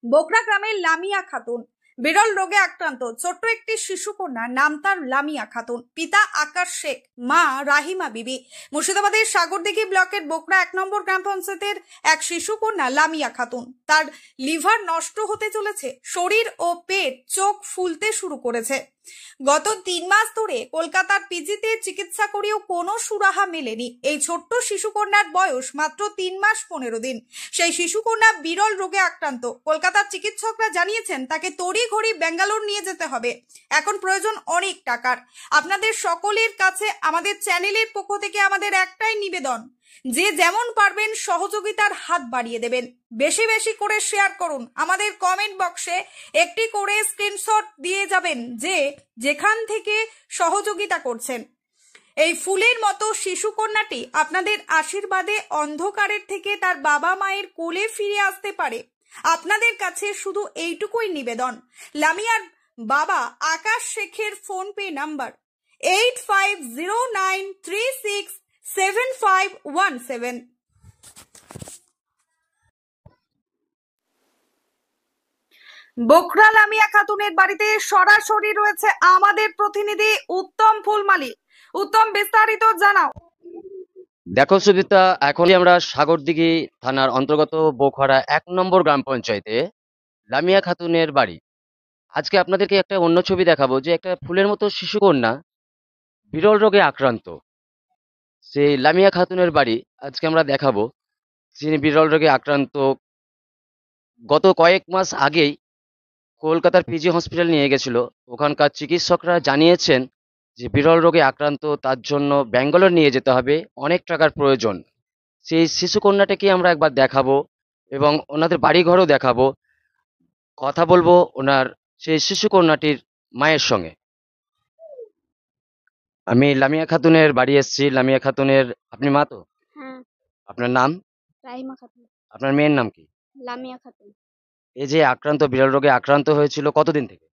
বোকরা গ্রামের লামিয়া খাতুন বিরল রোগে আক্রান্ত। ছোট্ট একটি শিশুকন্যা, নাম তার লামিয়া খাতুন, পিতা আকাশ শেখ, মা রাহিমা বিবি। মুর্শিদাবাদের সাগরদিঘি ব্লকের বোকরা 1 নম্বর গ্রাম পঞ্চায়েতের এক শিশুকন্যা লামিয়া খাতুন। তার লিভার নষ্ট হতে চলেছে, শরীর ও পেট চোখ ফুলতে শুরু করেছে। গত 3 মাস ধরে কলকাতার পিজিতে চিকিৎসা করেও কোনো সুরাহা মেলেনি। এই ছোট্ট শিশুকন্যার বয়স মাত্র 3 মাস 15 দিন। সেই শিশুকন্যা বিরল রোগে আক্রান্ত। কলকাতার চিকিৎসকরা জানিয়েছেন তাকে তড়িঘড়ি ব্যাঙ্গালোর নিয়ে যেতে হবে। এখন প্রয়োজন অনেক টাকার। আপনাদের সকলের কাছে আমাদের চ্যানেলের পক্ষ থেকে আমাদের একটাই নিবেদন, যে যেমন পারবেন সহযোগিতার হাত বাড়িয়ে দেবেন। বেশি বেশি করে শেয়ার করুন। আমাদের কমেন্ট বক্সে একটি করে স্ক্রিনশট দিয়ে যাবেন যে যেখান থেকে সহযোগিতা করছেন। এই ফুলের মতো শিশুকন্যাটি আপনাদের আশীর্বাদে অন্ধকারের থেকে তার বাবা মায়ের কোলে ফিরে আসতে পারে। আপনাদের কাছে শুধু এইটুকুই নিবেদন, লামিয়ার বাবা আকাশ শেখের ফোন পে নাম্বার 8509367517। বোকরা লামিয়া খাতুনের বাড়িতে সরাসরি রয়েছে আমাদের প্রতিনিধি উত্তম ফুলমালী। উত্তম, বিস্তারিত জানাও। দেখো সুবিতা, এখন আমরা সাগরদিঘি থানার অন্তর্গত বোখরা 1 নম্বর গ্রাম পঞ্চায়েতে লামিয়া খাতুনের বাড়ি। আজকে আপনাদেরকে একটা অন্য ছবি দেখাবো, যে একটা ফুলের মতো শিশুকন্যা বিরল রোগে আক্রান্ত, সেই লামিয়া খাতুনের বাড়ি আজকে আমরা দেখাবো। যিনি বিরল রোগে আক্রান্ত, গত কয়েক মাস আগেই কলকাতার পিজি হসপিটাল নিয়ে গেছিল। ওখানকার চিকিৎসকরা জানিয়েছেন যে বিরল রোগে আক্রান্ত, তার জন্য ব্যাঙ্গালোর নিয়ে যেতে হবে, অনেক টাকার প্রয়োজন। সেই শিশুকন্যাটাকে আমরা একবার দেখাবো এবং ওনাদের বাড়িঘরও দেখাবো। কথা বলবো ওনার সেই শিশুকন্যাটির মায়ের সঙ্গে। আমি লামিয়া খাতুনের বাড়ি এসেছি। লামিয়া খাতুনের আপনি মা তো? হ্যাঁ, আপনার নাম? রাহিমা খাতুন। আপনার মেয়ের নাম কি? লামিয়া খাতুন। এই যে আক্রান্ত, বিরল রোগে আক্রান্ত হয়েছিল কতদিন থেকে?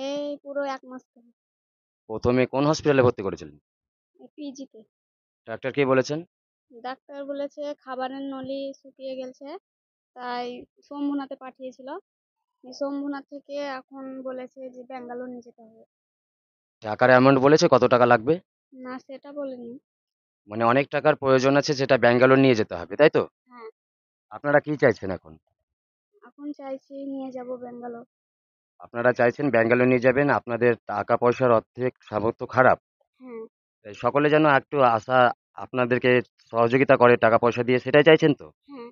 এই পুরো 1 মাস ধরে প্রথমে কোন হসপিটালে ভর্তি করেছিলেন? পিজিতে। ডাক্তার কি বলেছেন? ডাক্তার বলেছে খাবারের নলি শুকিয়ে গেছে, তাই শম্ভুনাথে পাঠিয়েছিল। শম্ভুনাথ থেকে এখন বলেছে যে ব্যাঙ্গালোর নিয়ে যেতে হবে। টাকার অ্যামাউন্ট বলেছে কত টাকা লাগবে? না, সেটা বলেনি। মানে অনেক টাকার প্রয়োজন আছে, যেটা ব্যাঙ্গালোর নিয়ে যেতে হবে, তাই তো? হ্যাঁ, আপনারা কি চাইছেন এখন? এখন চাইছি নিয়ে যাব ব্যাঙ্গালোর। আপনারা চাইছেন ব্যাঙ্গালোর নিয়ে যাবেন, আপনাদের টাকা পয়সার অর্ধেক সামর্থ্য খারাপ। হ্যাঁ, তাই সকলে যেন একটু আশা আপনাদেরকে সহযোগিতা করে টাকা পয়সা দিয়ে, সেটাই চাইছেন তো? হ্যাঁ,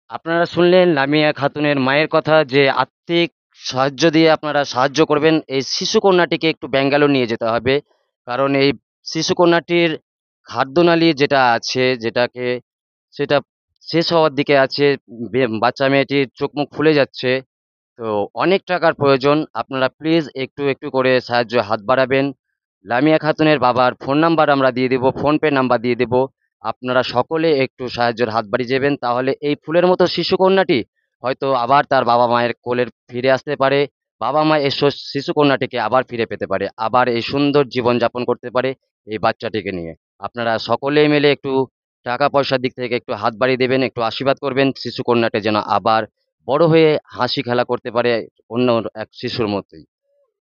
আপনারা শুনলেন লামিয়া খাতুনের মায়ের কথা, যে আর্থিক সাহায্য দিয়ে আপনারা সাহায্য করবেন। এই শিশুকন্যাটিকে একটু ব্যাঙ্গালোর নিয়ে যেতে হবে, কারণ এই শিশুকন্যাটির খাদ্যনালী যেটা আছে, সেটা শেষ হওয়ার দিকে আছে। বাচ্চা মেয়েটির চোখ মুখ ফুলে যাচ্ছে। তো অনেক টাকার প্রয়োজন। আপনারা প্লিজ একটু একটু করে সাহায্য হাত বাড়াবেন। লামিয়া খাতুনের বাবার ফোন নাম্বার আমরা দিয়ে দেবো, ফোনপে নাম্বার দিয়ে দেবো। আপনারা সকলে একটু সাহায্যের হাত বাড়িয়ে যাবেন, তাহলে এই ফুলের মতো শিশুকন্যাটি হয়তো আবার তার বাবা মায়ের কোলের ফিরে আসতে পারে। বাবা মা এই শিশুকন্যাটিকে আবার ফিরে পেতে পারে, আবার এই সুন্দর জীবনযাপন করতে পারে এই বাচ্চাটিকে নিয়ে। আপনারা সকলে মিলে একটু টাকা পয়সার দিক থেকে একটু হাত বাড়িয়ে দেবেন, একটু আশীর্বাদ করবেন শিশুকন্যাটি যেন আবার বড় হয়ে হাসি খেলা করতে পারে অন্য এক শিশুর মতোই।